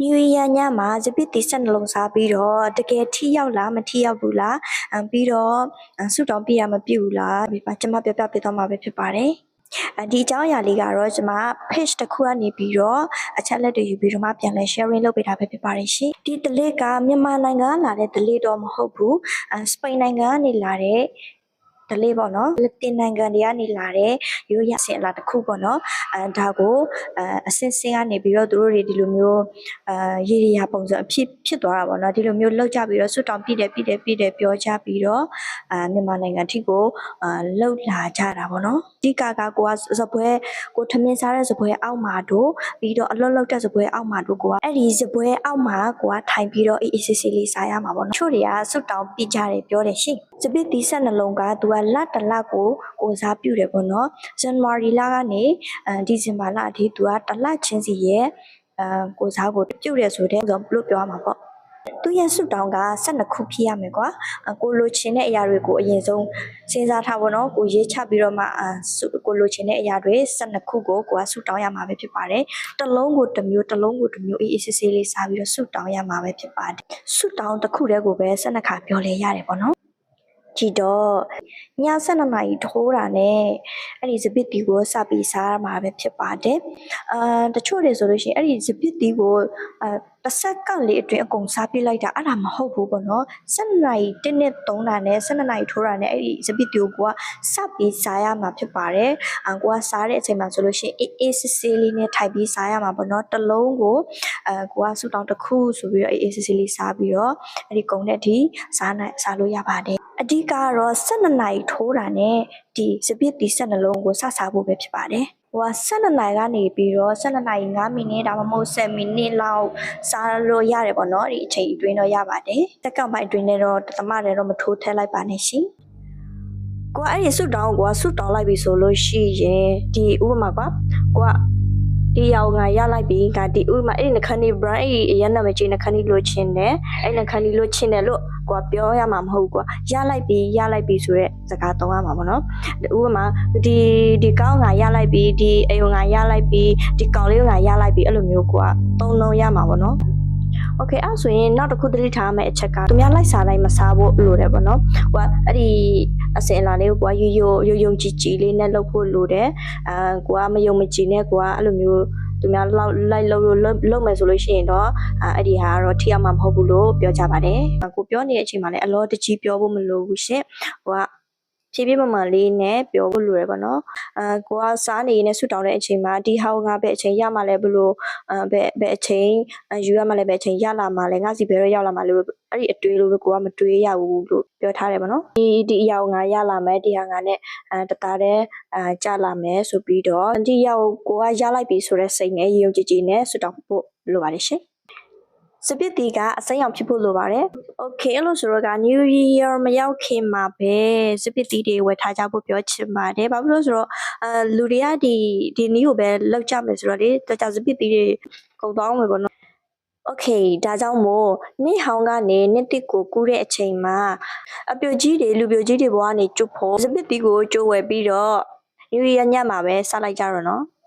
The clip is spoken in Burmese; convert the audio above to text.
New Year ညမှာစပစ်တီဆက်နှလုံးစားပြီးတော့တကယ်ထိရောက်လားမထိရောက်ဘူးလားပြီးတော့ဆုတောင်းပြရမပြဘူးလားဒီမှာကျွန်မပြပြပေးသွားမှာပဲဖြစ်ပါတယ်ဒီအကြောင်းအရာလေးကတော့ကျွန်မ page တစ်ခုကနေပြီးတော့အချက်လက်တွေယူပြီးတော့မှပြန်လဲ sharing လုပ်ပေးတာပဲဖြစ်ပါတယ်ရှင်ဒီ delay ကမြန်မာနိုင်ငံကလာတဲ့ delay တော့မဟုတ်ဘူးစပိန်နိုင်ငံကနေလာတဲ့ဒလေးပေါ့နော်လက်တင်နိုင်ငံတွေကနေလာတဲ့ရိုးရစင်လာတစ်ခုပေါ့နော်ဒါကိုအစစ်စင်းကနေပြီးတော့သူတို့တွေဒီလိုမျိုးရေရပုံစံအဖြစ်သွားတာပေါ့နော်ဒီလိုမျိုးလောက်ကြပြီးတော့ဆွတောင်ပြည့်တယ်ပြောကြပြီးတော့မြန်မာနိုင်ငံထိကိုလောက်လာကြတာပေါ့နော်ဒီကကိုကစပွဲကိုထမင်းစားတဲ့စပွဲအောက်မှာတို့ပြီးတော့အလွတ်လောက်တဲ့စပွဲအောက်မှာတို့ကိုကအဲ့ဒီစပွဲအောက်မှာကိုကထိုင်ပြီးတော့အေးစစ်စစ်လေးစားရမှာပေါ့နော်ချို့တွေကဆွတောင်ပြကြတယ်ပြောတယ်ရှင်စပစ်တီဆက်နှလုံးကသူကလတ်တလကိုစားပြုတယ်ပေါ့နော်ဇန်နဝါရီလကနေဒီဇင်ဘာလအထိသူကတလချင်းစီရဲ့ကိုစားကိုပြုတ်တယ်ဆိုတဲ့ဆိုဘလို့ပြောရမှာပေါ့သူရဲ့ဆုတောင်းက12ခုဖြစ်ရမယ်ကွာကိုလိုချင်တဲ့အရာတွေကိုအရင်ဆုံးစဉ်းစားထားပါတော့ကိုရေးချပြီးတော့မှကိုလိုချင်တဲ့အရာတွေ12ခုကိုကဆုတောင်းရမှာပဲဖြစ်ပါတယ်တစ်လုံးကိုတစ်မျိုးအေးအေးဆေးဆေးလေးစားပြီးတော့ဆုတောင်းရမှာပဲဖြစ်ပါတယ်ဆုတောင်းတစ်ခုတည်းကိုပဲ12ခါပြောလဲရတယ်ပေါ့နော်ကြည့်တော့ည7:00နာရီထိုးတာနဲ့အဲ့ဒီစပစ်တီကိုစပြီးစားမှာပဲဖြစ်ပါတယ်တချို့တွေဆိုလို့ရှိရင်အဲ့ဒီစပစ်တီကိုတစ်စက္ကန့်လေးအတွင်းအကုန်စားပြလိုက်တာအဲ့ဒါမဟုတ်ဘူးပေါ့နော်7:00နာရီ1နဲ့3တာနဲ့7:00နာရီထိုးတာနဲ့အဲ့ဒီစပစ်တီကိုကစပြီးစားရမှာဖြစ်ပါတယ်ကိုကစားတဲ့အချိန်မှာဆိုလို့ရှိရင်အေးစစ်စစ်လေးနဲ့ထိုက်ပြီးစားရမှာပေါ့နော်တစ်လုံးကိုကိုကဆူတောင်းတစ်ခုဆိုပြီးတော့အေးစစ်စစ်လေးစားပြီးတော့အဲ့ဒီကုံတဲ့အထိစားလို့ရပါတယ်အဓိကတော့12နာရီထိုးတာနဲ့ဒီစပစ်တီ12လုံးကိုစစားဖို့ပဲဖြစ်ပါတယ်ဟိုက12နာရီကနေပြီးတော့12နာရီ5မိနစ်ဒါမှမဟုတ်7မိနစ်လောက်စားလို့ရတယ်ပေါ့နော်ဒီအချိန်အတွင်းတော့ရပါတယ်တက်ကပိုင်းအတွင်းနဲ့တော့တသမတွေတော့မထိုးထည့်လိုက်ပါနဲ့ရှင်ကိုကအဲ့ဒီဆုတောင်းကိုကဆုတောင်းလိုက်ပြီဆိုလို့ရှိရင်ဒီဥပမာကိုကဒီရောက်ငါရလိုက်ပြီငါဒီဥမာအဲ့ဒီနှခမ်းလေး brand အဲ့အရင်နာမည်ကြီးနှခမ်းလေးလိုချင်တယ်အဲ့နှခမ်းလေးလိုချင်တယ်လို့ကိုကပြောရမှာမဟုတ်ကွာရလိုက်ပြီဆိုတဲ့စကားသုံးရမှာပေါ့နော်ဥပမာဒီကောင်းငါရလိုက်ပြီဒီအယုံငါရလိုက်ပြီဒီကောင်လေးငါရလိုက်ပြီအဲ့လိုမျိုးကိုကသုံးလုံးရမှာပေါ့နော်โอเคအဲ့ဆိုရင်နောက်တစ်ခုသတိထားမယ့်အချက်ကသူများလိုက်စားတိုင်းမစားဖို့လိုတယ်ပေါ့နော်ဟိုကအဲ့ဒီအစင်အလာလေးကိုကရိုးကြည်လေးနဲ့လုပ်ဖို့လိုတယ်ကိုကမယုံမကြည်နဲ့ကိုကအဲ့လိုမျိုးသူများလိုက်လုပ်မယ်ဆိုလို့ရှိရင်တော့အဲ့ဒီဟာကတော့ထိရမှာမဟုတ်ဘူးလို့ပြောကြပါတယ်ကိုပြောနေတဲ့အချိန်မှာလည်းအလောတကြီးပြောဖို့မလိုဘူးရှင်ဟိုကဖြည်းဖြည်းမှန်လေးနဲ့ပြောဖို့လိုရပါတော့ကိုကစားနေနေဆူတောင်းတဲ့အချိန်မှာဒီဟောင်းငါပဲအချိန်ရမှလည်းဘလို့ဘယ်အချိန်ယူရမှလည်းဘယ်အချိန်ရလာမှလည်းငါစီဘယ်တော့ရောက်လာမှလို့အဲ့ဒီအတွေးလို့ကိုကမတွေးရဘူးလို့ပြောထားတယ်ပါနော်ဒီအရာငါရလာမယ်ဒီဟာငါနဲ့တသားတဲ့ကြလာမယ်ဆိုပြီးတော့ဒီရောက်ကိုကရလိုက်ပြီဆိုတဲ့စိတ်နဲ့ရုံကြည်နဲ့ဆူတောင်းဖို့လိုပါတယ်ရှင်စပစ်တီကအစိမ်းအောင်ဖြစ်ဖို့လိုပါတယ်။ Okay အဲ့လိုဆိုတော့က New Year မရောက်ခင်မှာပဲစပစ်တီတွေဝယ်ထားကြဖို့ပြောချင်ပါတယ်။ဘာဖြစ်လို့ဆိုတော့လူတွေကဒီနည်းကိုပဲလောက်ကြမယ်ဆိုတော့လေတခြားစပစ်တီတွေကုန်သွားအောင်ပဲပေါ့နော်။ Okay ဒါကြောင့်မို့နေ့ဟောင်းကနေနေ့တစ်ကိုကူးတဲ့အချိန်မှာအပြိုကြီးတွေလူပြိုကြီးတွေဘဝကနေကျွတ်ဖို့စပစ်တီကိုကျိုးဝယ်ပြီးတော့New Year ညမှာပဲစလိုက်ကြတော့နော်။